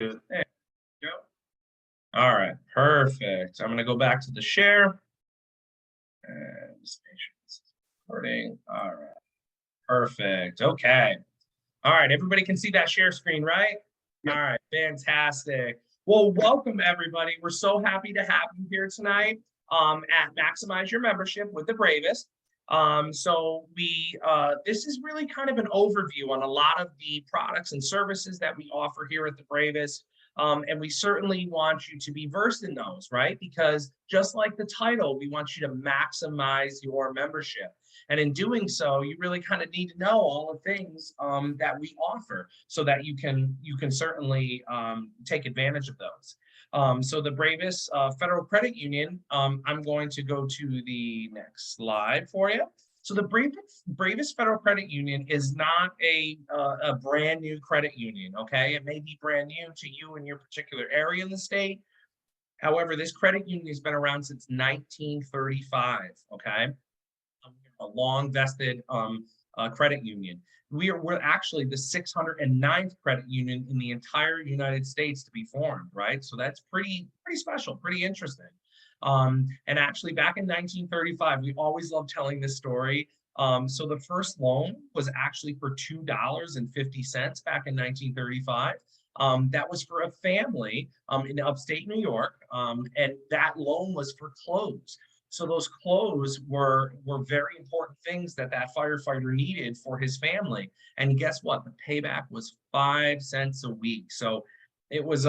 There you go. All right, perfect. I'm going to go back to the share and just make sure this is recording. All right, perfect. Okay. All right, everybody can see that share screen, right? Yep. All right, fantastic. Well, welcome everybody. We're so happy to have you here tonight at Maximize Your Membership with the Bravest. This is really kind of an overview on a lot of the products and services that we offer here at the Bravest. And we certainly want you to be versed in those, right? Because just like the title, we want you to maximize your membership. And in doing so, you really kind of need to know all the things that we offer so that you can certainly take advantage of those. So the Bravest Federal Credit Union, I'm going to go to the next slide for you. So the Bravest Federal Credit Union is not a brand new credit union, okay? It may be brand new to you in your particular area in the state. However, this credit union has been around since 1935, okay? A long vested credit union. We're actually the 609th credit union in the entire United States to be formed, right? So that's pretty special, pretty interesting. And actually back in 1935, we always love telling this story. So the first loan was actually for $2.50 back in 1935. That was for a family in upstate New York, and that loan was for clothes. So those clothes were very important things that firefighter needed for his family. And guess what? The payback was 5 cents a week. So it was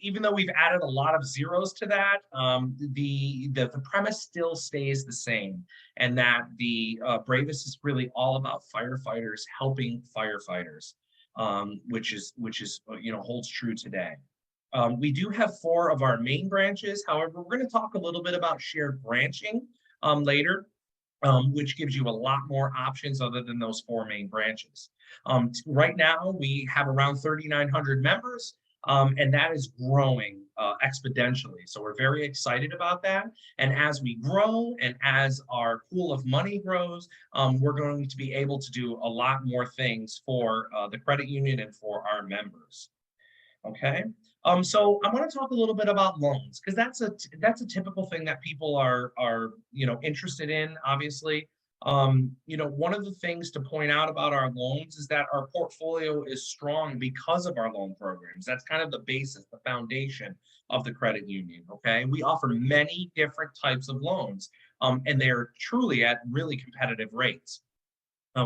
even though we've added a lot of zeros to that, the premise still stays the same, and that the Bravest is really all about firefighters helping firefighters, which is holds true today. We do have 4 of our main branches. However, we're going to talk a little bit about shared branching later, which gives you a lot more options other than those 4 main branches. Right now, we have around 3,900 members, and that is growing exponentially. So we're very excited about that. And as we grow and as our pool of money grows, we're going to be able to do a lot more things for the credit union and for our members. Okay. So I want to talk a little bit about loans, because that's a typical thing that people are interested in, obviously. One of the things to point out about our loans is that our portfolio is strong because of our loan programs. That's kind of the basis, the foundation of the credit union. Okay. We offer many different types of loans, and they're truly at really competitive rates.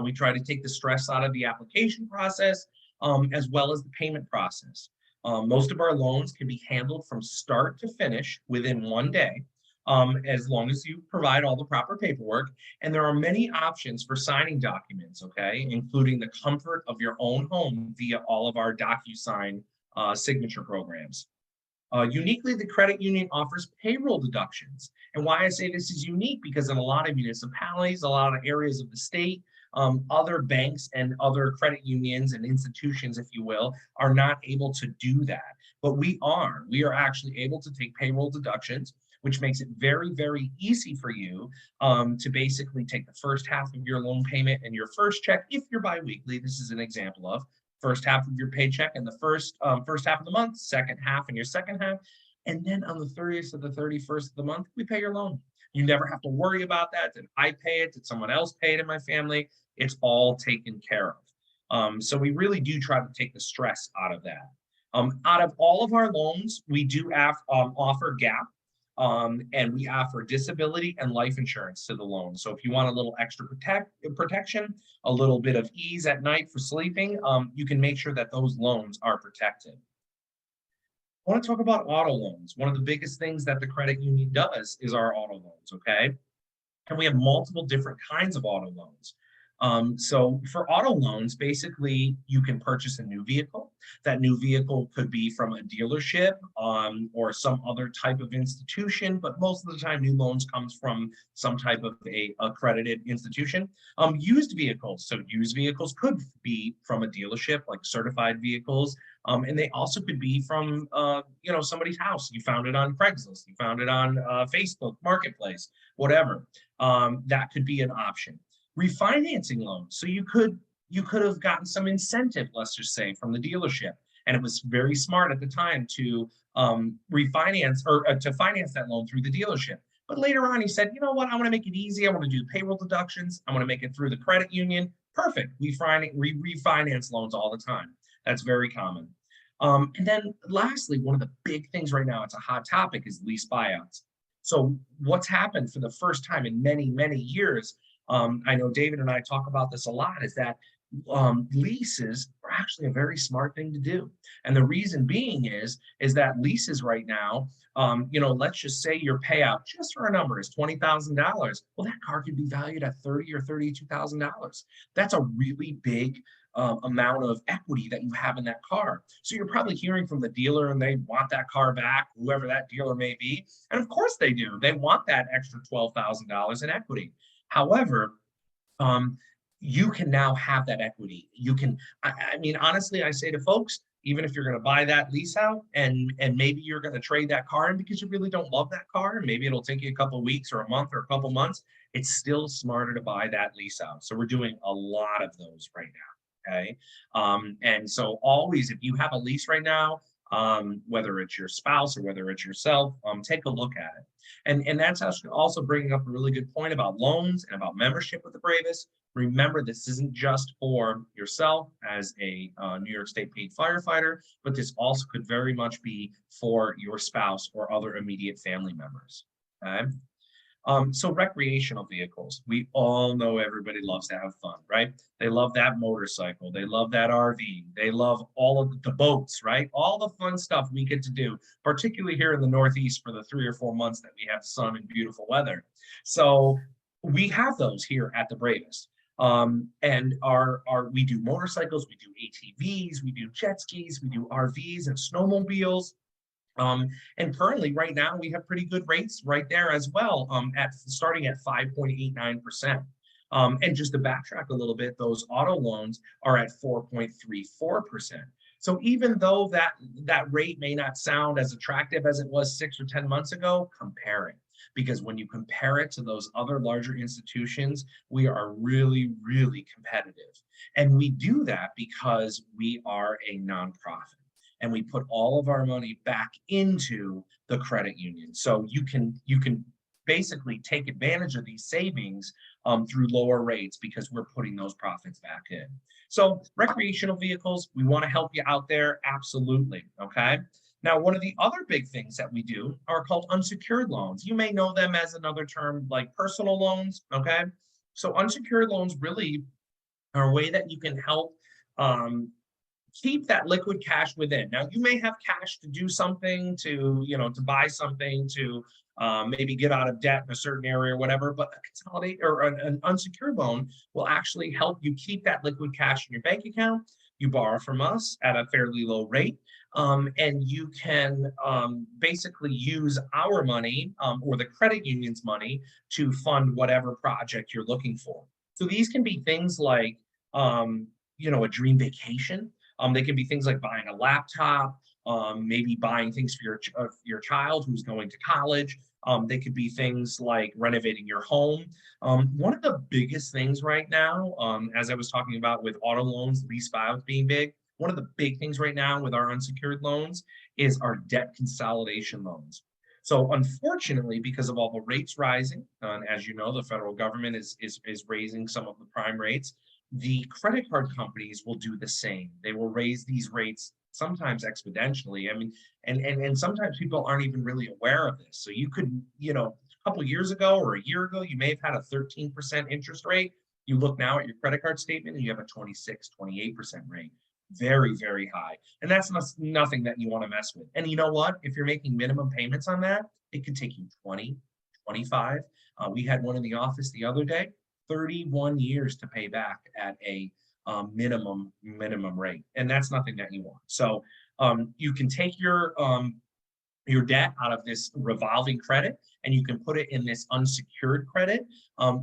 We try to take the stress out of the application process, as well as the payment process. Most of our loans can be handled from start to finish within 1 day, as long as you provide all the proper paperwork. And there are many options for signing documents, okay, including the comfort of your own home via all of our DocuSign signature programs. Uniquely, the credit union offers payroll deductions. And why I say this is unique, because in a lot of municipalities, a lot of areas of the state, other banks and other credit unions and institutions, if you will, are not able to do that. But we are actually able to take payroll deductions, which makes it very, very easy for you to basically take the first half of your loan payment and your first check, if you're biweekly. This is an example of first half of your paycheck and the first half of the month, second half and your second half. And then on the 30th or the 31st of the month, we pay your loan. You never have to worry about that. Did I pay it? Did someone else pay it in my family? It's all taken care of. So we really do try to take the stress out of that. Out of all of our loans, we do offer GAP, and we offer disability and life insurance to the loan. So if you want a little extra protection, a little bit of ease at night for sleeping, you can make sure that those loans are protected. I want to talk about auto loans. One of the biggest things that the credit union does is our auto loans, okay? And we have multiple different kinds of auto loans. So for auto loans, basically, you can purchase a new vehicle. That new vehicle could be from a dealership or some other type of institution, but most of the time, new loans comes from some type of a accredited institution. Used vehicles. So used vehicles could be from a dealership, like certified vehicles. And they also could be from, somebody's house. You found it on Craigslist. You found it on Facebook Marketplace, whatever. That could be an option. Refinancing loans. So you could have gotten some incentive, let's just say, from the dealership, And it was very smart at the time to refinance or to finance that loan through the dealership. But later on, he said, you know what? I want to make it easy. I want to do payroll deductions. I want to make it through the credit union. Perfect. We refinance loans all the time. That's very common. And then lastly, one of the big things right now, it's a hot topic, is lease buyouts. So what's happened for the first time in many, many years, I know David and I talk about this a lot, is that leases are actually a very smart thing to do. And the reason being is that leases right now, let's just say your payout, just for a number, is $20,000. Well, that car could be valued at $30,000 or $32,000. That's a really big amount of equity that you have in that car. So you're probably hearing from the dealer and they want that car back, whoever that dealer may be. And of course they do. They want that extra $12,000 in equity. However, you can now have that equity. You can, I mean, honestly, I say to folks, even if you're going to buy that lease out and maybe you're going to trade that car in because you really don't love that car, and maybe it'll take you a couple of weeks or a month or a couple of months, it's still smarter to buy that lease out. So we're doing a lot of those right now. Okay. And so always, if you have a lease right now, whether it's your spouse or whether it's yourself, take a look at it. And that's also bringing up a really good point about loans and about membership with the Bravest. Remember, this isn't just for yourself as a New York State paid firefighter, but this also could very much be for your spouse or other immediate family members. Okay. So recreational vehicles, we all know everybody loves to have fun, right? They love that motorcycle. They love that RV. They love all of the boats, right? All the fun stuff we get to do, particularly here in the Northeast for the 3 or 4 months that we have sun and beautiful weather. So we have those here at the Bravest. And we do motorcycles, we do ATVs, we do jet skis, we do RVs and snowmobiles. And currently, right now, we have pretty good rates right there as well, at starting at 5.89%. And just to backtrack a little bit, those auto loans are at 4.34%. So even though that rate may not sound as attractive as it was 6 or 10 months ago, compare it. Because when you compare it to those other larger institutions, we are really, really competitive. And we do that because we are a nonprofit. And we put all of our money back into the credit union. So you can basically take advantage of these savings through lower rates because we're putting those profits back in. So recreational vehicles, we want to help you out there. Absolutely. Okay. Now, one of the other big things that we do are called unsecured loans. You may know them as another term like personal loans. Okay. So unsecured loans really are a way that you can help keep that liquid cash within. Now, you may have cash to do something, to buy something, to maybe get out of debt in a certain area or whatever, but a consolidate or an unsecured loan will actually help you keep that liquid cash in your bank account. You borrow from us at a fairly low rate, and you can basically use our money or the credit union's money to fund whatever project you're looking for. So these can be things like, a dream vacation. They can be things like buying a laptop, maybe buying things for your child who's going to college. They could be things like renovating your home. One of the biggest things right now, as I was talking about with auto loans, lease buyouts being big, one of the big things right now with our unsecured loans is our debt consolidation loans. So unfortunately, because of all the rates rising, as you know, the federal government is raising some of the prime rates. The credit card companies will do the same. They will raise these rates sometimes exponentially. I mean, and sometimes people aren't even really aware of this. So you could, a couple of years ago or a year ago, you may have had a 13% interest rate. You look now at your credit card statement and you have a 26, 28% rate. Very, very high. And that's nothing that you want to mess with. And you know what? If you're making minimum payments on that, it could take you 20, 25. We had one in the office the other day. 31 years to pay back at a minimum rate, and that's nothing that you want. So you can take your debt out of this revolving credit and you can put it in this unsecured credit,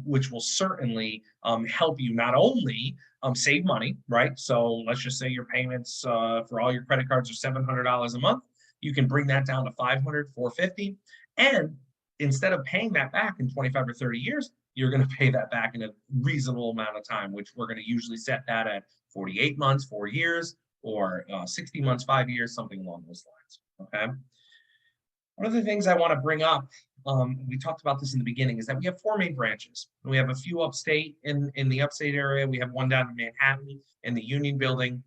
which will certainly help you not only save money, right? So let's just say your payments for all your credit cards are $700 a month. You can bring that down to $500, $450, and instead of paying that back in 25 or 30 years, you're going to pay that back in a reasonable amount of time, which we're going to usually set that at 48 months, 4 years. or 60 months, 5 years, something along those lines. Okay. One of the things I want to bring up, we talked about this in the beginning, is that we have 4 main branches. We have a few upstate in the upstate area. We have one down in Manhattan in the Union Building.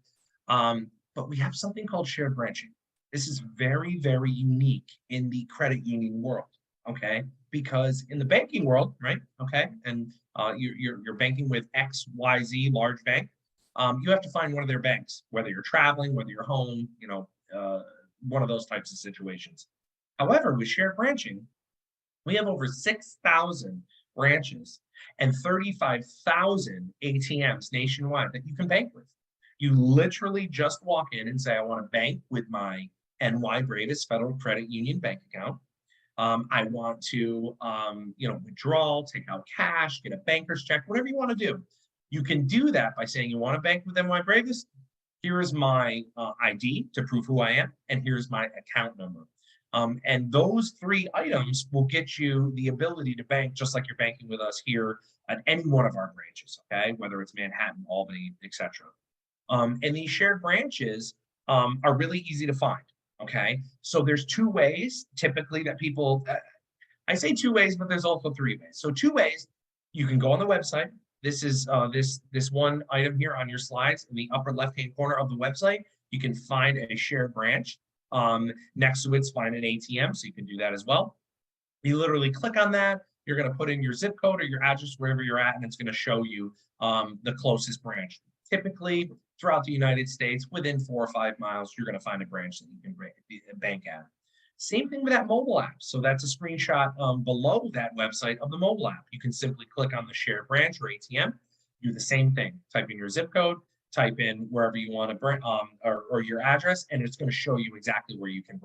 But we have something called shared branching. This is very, very unique in the credit union world, okay? Because in the banking world, right, okay, and you're banking with XYZ large bank, you have to find one of their banks, whether you're traveling, whether you're home, one of those types of situations. However, with shared branching, we have over 6,000 branches and 35,000 ATMs nationwide that you can bank with. You literally just walk in and say, I want to bank with my NY Bravest Federal Credit Union bank account. I want to, withdraw, take out cash, get a banker's check, whatever you want to do. You can do that by saying you want to bank with NY Bravest. Here is my ID to prove who I am, and here's my account number. And those 3 items will get you the ability to bank just like you're banking with us here at any one of our branches, okay? Whether it's Manhattan, Albany, etc. And these shared branches are really easy to find, okay? So there's 2 ways typically that people, I say 2 ways, but there's also 3 ways. So 2 ways, you can go on the website. This is this one item here on your slides in the upper left-hand corner of the website. You can find a shared branch. Next to it's find an ATM, so you can do that as well. You literally click on that. You're going to put in your zip code or your address wherever you're at, and it's going to show you the closest branch. Typically, throughout the United States, within 4 or 5 miles, you're going to find a branch that you can bank at. Same thing with that mobile app. So that's a screenshot below that website of the mobile app. You can simply click on the shared branch or ATM, do the same thing. Type in your zip code, type in wherever you want to or your address, and it's going to show you exactly where you can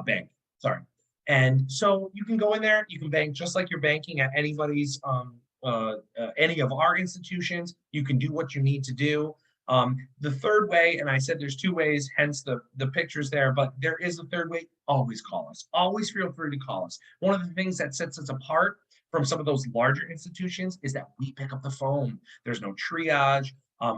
bank. Sorry. And so you can go in there, you can bank just like you're banking at anybody's, any of our institutions. You can do what you need to do. The third way, and I said there's 2 ways, hence the pictures there, but there is a third way. Always call us. Always feel free to call us. One of the things that sets us apart from some of those larger institutions is that we pick up the phone. There's no triage.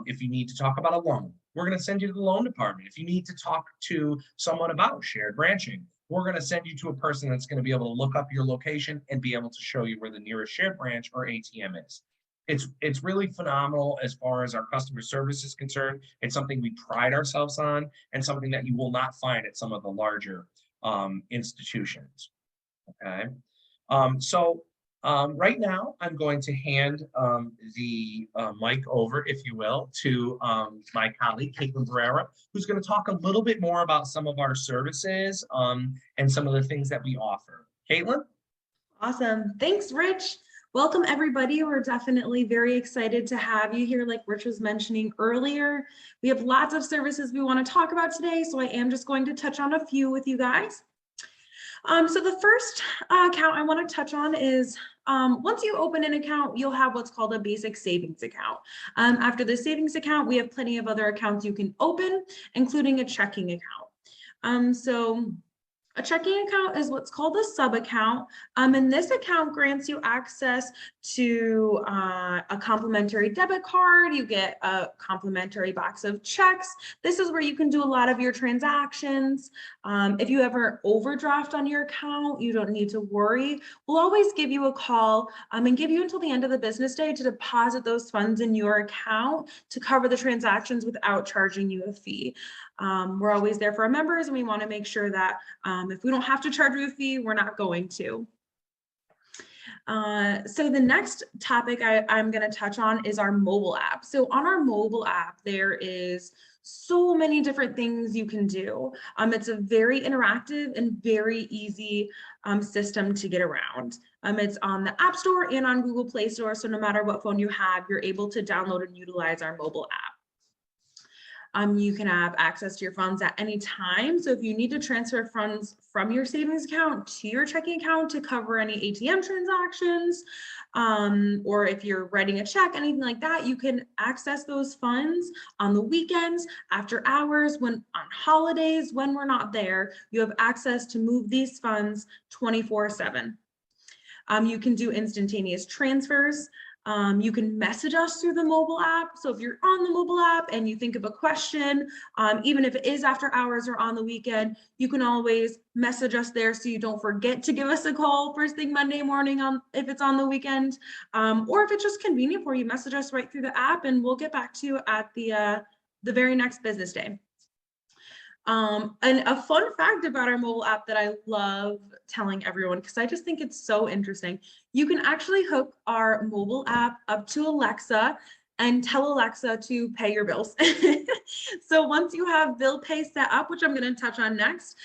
If you need to talk about a loan, we're going to send you to the loan department. If you need to talk to someone about shared branching, we're going to send you to a person that's going to be able to look up your location and be able to show you where the nearest shared branch or ATM is. It's really phenomenal as far as our customer service is concerned. It's something we pride ourselves on and something that you will not find at some of the larger institutions. Okay. Right now, I'm going to hand the mic over, if you will, to my colleague, Caitlin Barrera, who's going to talk a little bit more about some of our services and some of the things that we offer. Caitlin? Awesome. Thanks, Rich. Welcome, everybody. We're definitely very excited to have you here. Like Rich was mentioning earlier, we have lots of services we want to talk about today, so I am just going to touch on a few with you guys. So the first account I want to touch on is once you open an account, you'll have what's called a basic savings account. After the savings account, we have plenty of other accounts you can open, including a checking account. So a checking account is what's called a sub account, and this account grants you access to a complimentary debit card. You get a complimentary box of checks. This is where you can do a lot of your transactions. If you ever overdraft on your account, you don't need to worry. We'll always give you a call and give you until the end of the business day to deposit those funds in your account to cover the transactions without charging you a fee. We're always there for our members, and we want to make sure that if we don't have to charge you a fee, we're not going to. So the next topic I'm going to touch on is our mobile app. So on our mobile app, there is so many different things you can do. It's a very interactive and very easy system to get around. It's on the App Store and on Google Play Store. So no matter what phone you have, you're able to download and utilize our mobile app. You can have access to your funds at any time. So if you need to transfer funds from your savings account to your checking account to cover any ATM transactions, or if you're writing a check, anything like that, you can access those funds on the weekends, after hours, on holidays, when we're not there. You have access to move these funds 24/7. You can do instantaneous transfers. You can message us through the mobile app. So if you're on the mobile app and you think of a question, even if it is after hours or on the weekend, you can always message us there so you don't forget to give us a call first thing Monday morning if it's on the weekend. Or if it's just convenient for you, message us right through the app and we'll get back to you at the very next business day. And a fun fact about our mobile app that I love telling everyone, because I just think it's so interesting, you can actually hook our mobile app up to Alexa and tell Alexa to pay your bills. So once you have bill pay set up, which I'm going to touch on next,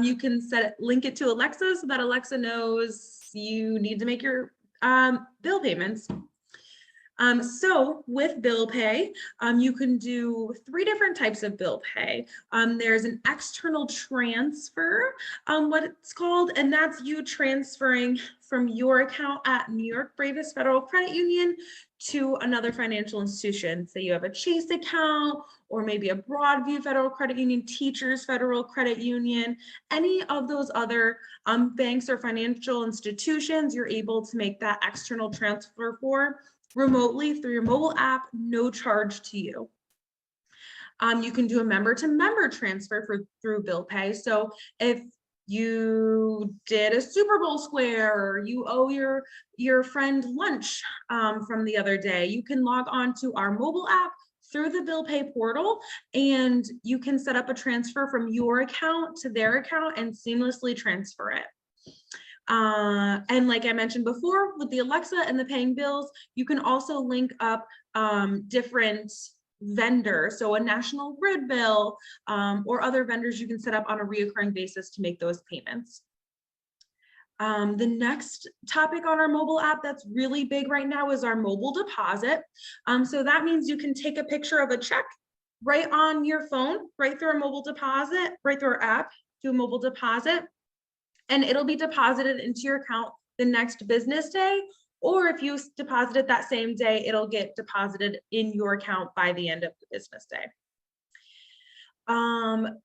you can link it to Alexa so that Alexa knows you need to make your bill payments. So with bill pay, you can do 3 different types of bill pay. There's an external transfer, what it's called, and that's you transferring from your account at New York Bravest Federal Credit Union to another financial institution. Say you have a Chase account, or maybe a Broadview Federal Credit Union, Teachers Federal Credit Union, any of those other banks or financial institutions, you're able to make that external transfer for remotely through your mobile app, no charge to you. You can do a member-to-member transfer through bill pay. So if you did a Super Bowl square, or you owe your friend lunch from the other day, you can log on to our mobile app through the bill pay portal, and you can set up a transfer from your account to their account and seamlessly transfer it. And like I mentioned before, with the Alexa and the paying bills, you can also link up different vendors. So a national grid bill or other vendors you can set up on a reoccurring basis to make those payments. The next topic on our mobile app that's really big right now is our mobile deposit. So that means you can take a picture of a check right on your phone, right through our mobile deposit, right through our app, do a mobile deposit, and it'll be deposited into your account the next business day. Or if you deposit it that same day, it'll get deposited in your account by the end of the business day. On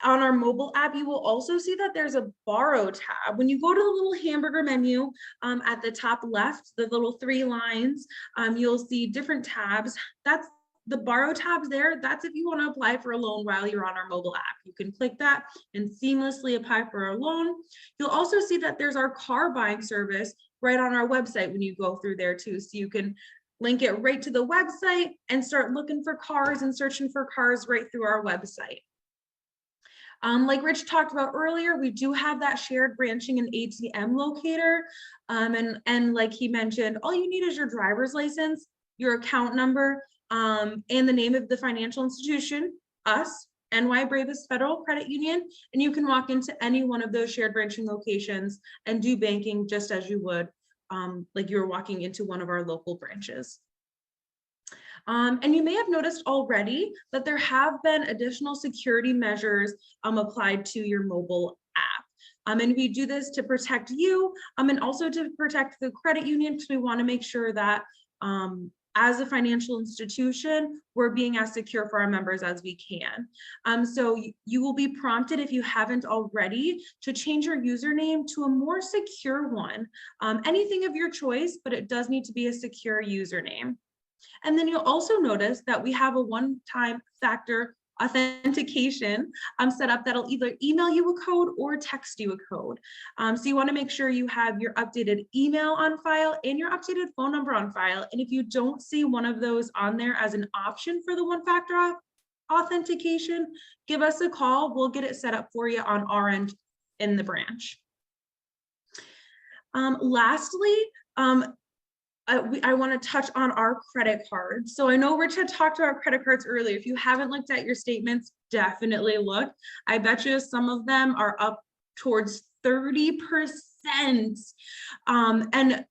our mobile app, you will also see that there's a borrow tab. When you go to the little hamburger menu at the top left, the little 3 lines, you'll see different tabs. That's the borrow tabs there. That's if you want to apply for a loan while you're on our mobile app. You can click that and seamlessly apply for a loan. You'll also see that there's our car buying service right on our website when you go through there too. So you can link it right to the website and start looking for cars and searching for cars right through our website. Like Rich talked about earlier, we do have that shared branching and ATM locator. And like he mentioned, all you need is your driver's license, your account number, and the name of the financial institution, us, NY Bravest Federal Credit Union, and you can walk into any one of those shared branching locations and do banking just as you would, like you're walking into one of our local branches. And you may have noticed already that there have been additional security measures applied to your mobile app. And we do this to protect you and also to protect the credit union, because we want to make sure that as a financial institution, we're being as secure for our members as we can. So you will be prompted, if you haven't already, to change your username to a more secure one. Anything of your choice, but it does need to be a secure username. And then you'll also notice that we have a one-time factor authentication set up that'll either email you a code or text you a code. So you want to make sure you have your updated email on file and your updated phone number on file. And if you don't see one of those on there as an option for the one-factor authentication, give us a call. We'll get it set up for you on our end in the branch. Lastly, I want to touch on our credit cards. So I know Rich had talked about our credit cards earlier. If you haven't looked at your statements, definitely look. I bet you some of them are up towards 30%. And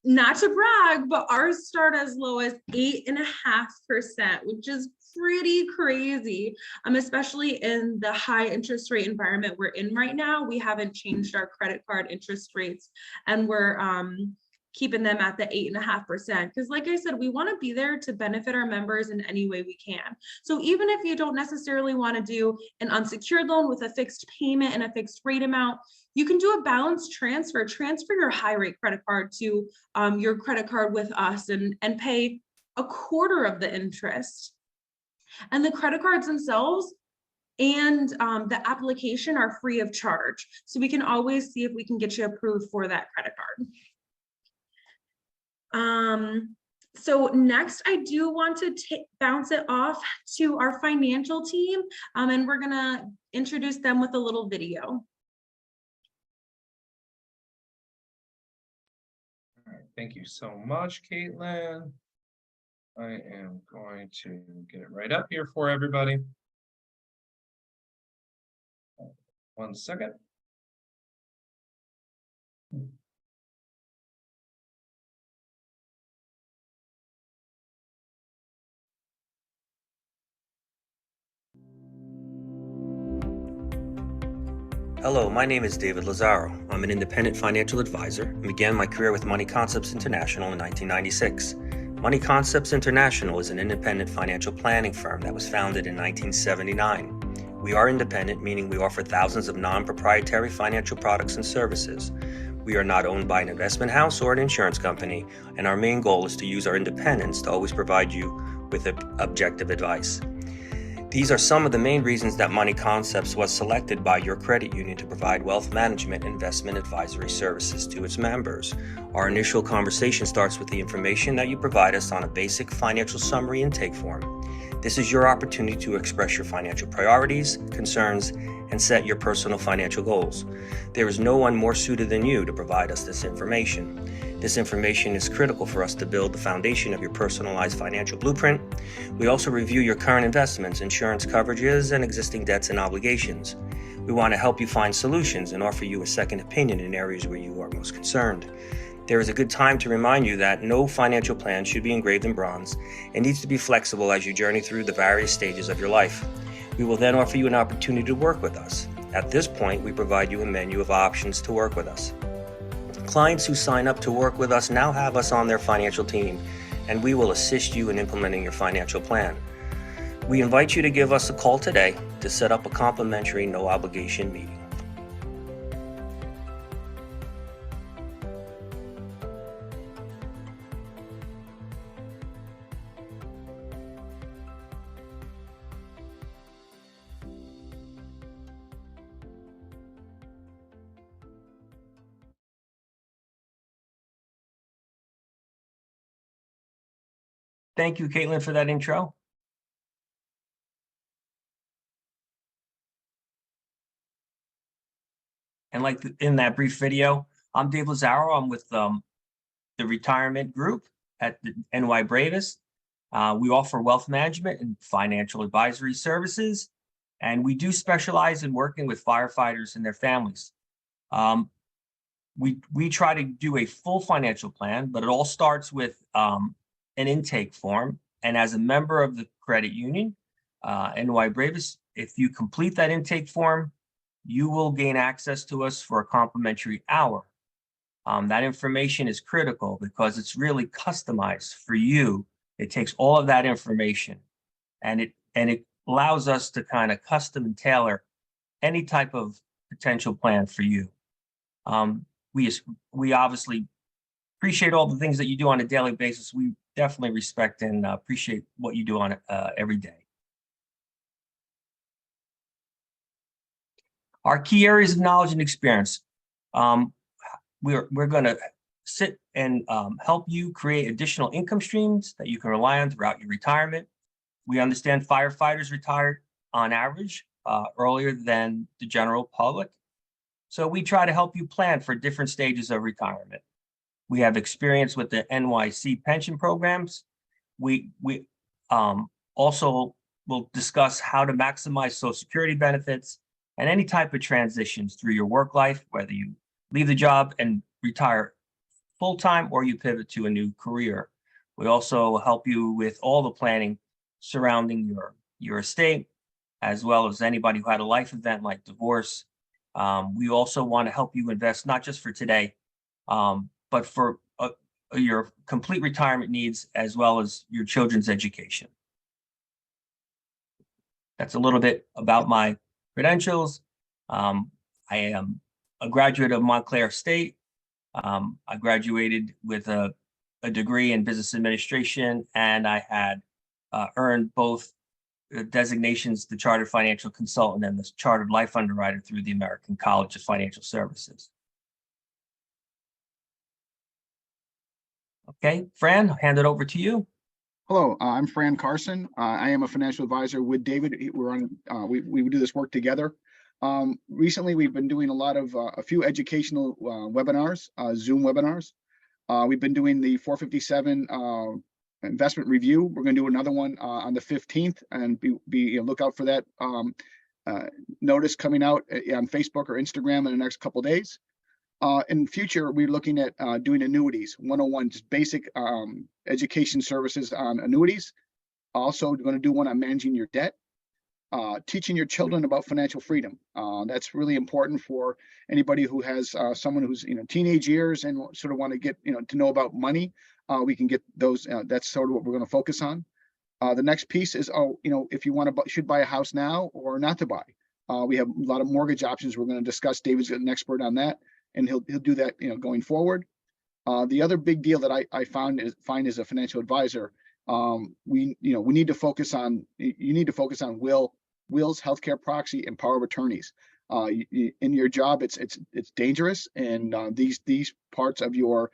not to brag, but ours start as low as 8.5%, which is pretty crazy, especially in the high interest rate environment we're in right now. We haven't changed our credit card interest rates, and we're keeping them at the 8.5%. Because like I said, we want to be there to benefit our members in any way we can. So even if you don't necessarily want to do an unsecured loan with a fixed payment and a fixed rate amount, you can do a balance transfer, transfer your high rate credit card to your credit card with us and pay a quarter of the interest. And the credit cards themselves and the application are free of charge. So we can always see if we can get you approved for that credit card. So next, I do want to bounce it off to our financial team, and we're gonna introduce them with a little video. All right, thank you so much, Caitlin. I am going to get it right up here for everybody. 1 second. Hello, my name is David Lazaro. I'm an independent financial advisor and began my career with Money Concepts International in 1996. Money Concepts International is an independent financial planning firm that was founded in 1979. We are independent, meaning we offer thousands of non-proprietary financial products and services. We are not owned by an investment house or an insurance company, and our main goal is to use our independence to always provide you with objective advice. These are some of the main reasons that Money Concepts was selected by your credit union to provide wealth management and investment advisory services to its members. Our initial conversation starts with the information that you provide us on a basic financial summary intake form. This is your opportunity to express your financial priorities, concerns, and set your personal financial goals. There is no one more suited than you to provide us this information. This information is critical for us to build the foundation of your personalized financial blueprint. We also review your current investments, insurance coverages, and existing debts and obligations. We want to help you find solutions and offer you a second opinion in areas where you are most concerned. There is a good time to remind you that no financial plan should be engraved in bronze and needs to be flexible as you journey through the various stages of your life. We will then offer you an opportunity to work with us. At this point, we provide you a menu of options to work with us. Clients who sign up to work with us now have us on their financial team, and we will assist you in implementing your financial plan. We invite you to give us a call today to set up a complimentary, no obligation meeting. Thank you, Caitlin, for that intro. And like in that brief video, I'm Dave Lazaro. I'm with the retirement group at the NY Bravest. We offer wealth management and financial advisory services, and we do specialize in working with firefighters and their families. We try to do a full financial plan, but it all starts with an intake form. And as a member of the credit union, NY Bravest, if you complete that intake form, you will gain access to us for a complimentary hour. That information is critical because it's really customized for you. It takes all of that information and it allows us to kind of custom and tailor any type of potential plan for you. We obviously appreciate all the things that you do on a daily basis. We definitely respect and appreciate what you do on every day. Our key areas of knowledge and experience. We're going to sit and help you create additional income streams that you can rely on throughout your retirement. We understand firefighters retired on average earlier than the general public. So we try to help you plan for different stages of retirement. We have experience with the NYC pension programs. We also will discuss how to maximize Social Security benefits and any type of transitions through your work life, whether you leave the job and retire full-time or you pivot to a new career. We also help you with all the planning surrounding your estate, as well as anybody who had a life event like divorce. We also want to help you invest, not just for today, but for your complete retirement needs as well as your children's education. That's a little bit about my credentials. I am a graduate of Montclair State. I graduated with a degree in business administration, and I had earned both designations, the Chartered Financial Consultant and the Chartered Life Underwriter through the American College of Financial Services. Okay, Fran, I'll hand it over to you. Hello, I'm Fran Carson. I am a financial advisor with David. We're on. We do this work together. Recently, we've been doing a few educational webinars, Zoom webinars. We've been doing the 457 investment review. We're going to do another one on the 15th, and look out for that notice coming out on Facebook or Instagram in the next couple of days. In future, we're looking at doing annuities 101, just basic education services on annuities. Also, we're going to do one on managing your debt, teaching your children about financial freedom. That's really important for anybody who has someone who's teenage years and sort of want to get to know about money. We can get those. That's sort of what we're going to focus on. The next piece is if you should buy a house now or not to buy. We have a lot of mortgage options we're going to discuss. David's an expert on that, and he'll do that going forward. The other big deal that I find as a financial advisor, we need to focus on. You need to focus on wills, healthcare proxy, and power of attorneys. In your job, it's dangerous, and these parts of your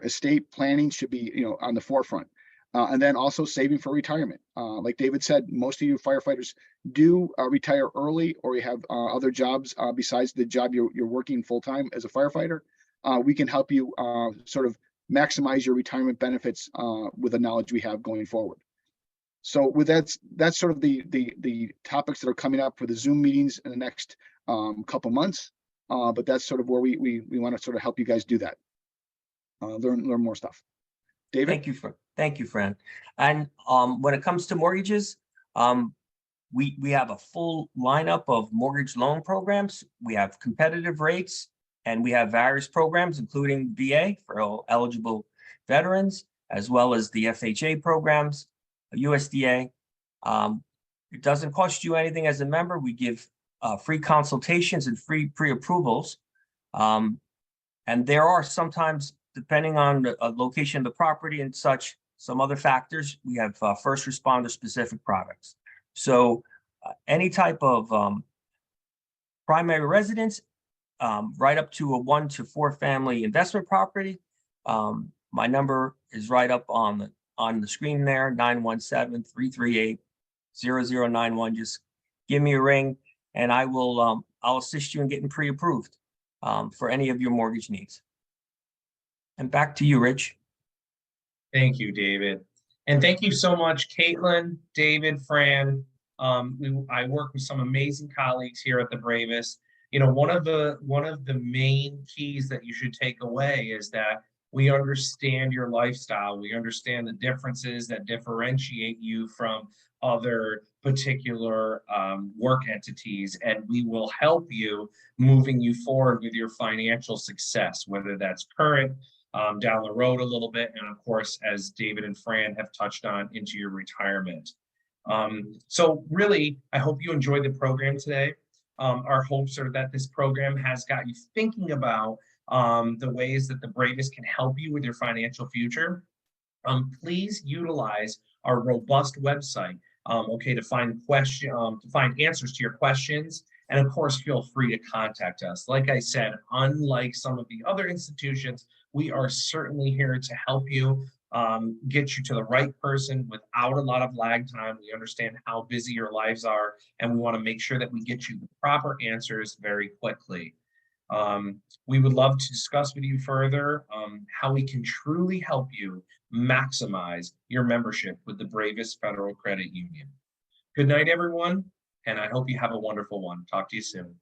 estate planning should be on the forefront. And then also saving for retirement. Like David said, most of you firefighters do retire early, or you have other jobs besides the job you're working full-time as a firefighter. We can help you sort of maximize your retirement benefits with the knowledge we have going forward. So with that's sort of the topics that are coming up for the Zoom meetings in the next couple months. But that's sort of where we want to sort of help you guys do that. Learn more stuff. David? Thank you, Fran. And when it comes to mortgages, we have a full lineup of mortgage loan programs. We have competitive rates, and we have various programs, including VA for all eligible veterans, as well as the FHA programs, USDA. It doesn't cost you anything as a member. We give free consultations and free pre-approvals. And there are sometimes, depending on the location of the property and such, some other factors, we have first responder specific products. So any type of primary residence, right up to a 1 to 4 family investment property. My number is right up on the screen there, 917-338-0091. Just give me a ring, and I'll assist you in getting pre-approved for any of your mortgage needs. And back to you, Rich. Thank you, David. And thank you so much, Caitlin, David, Fran. I work with some amazing colleagues here at the Bravest. One of the main keys that you should take away is that we understand your lifestyle. We understand the differences that differentiate you from other particular work entities, and we will help you moving you forward with your financial success, whether that's current, down the road a little bit, and of course, as David and Fran have touched on, into your retirement. So really, I hope you enjoyed the program today. Our hopes are that this program has got you thinking about the ways that the Bravest can help you with your financial future. Please utilize our robust website, to find answers to your questions. And of course, feel free to contact us. Like I said, unlike some of the other institutions, we are certainly here to help you, get you to the right person without a lot of lag time. We understand how busy your lives are, and we want to make sure that we get you the proper answers very quickly. We would love to discuss with you further how we can truly help you maximize your membership with the Bravest Federal Credit Union. Good night, everyone, and I hope you have a wonderful one. Talk to you soon.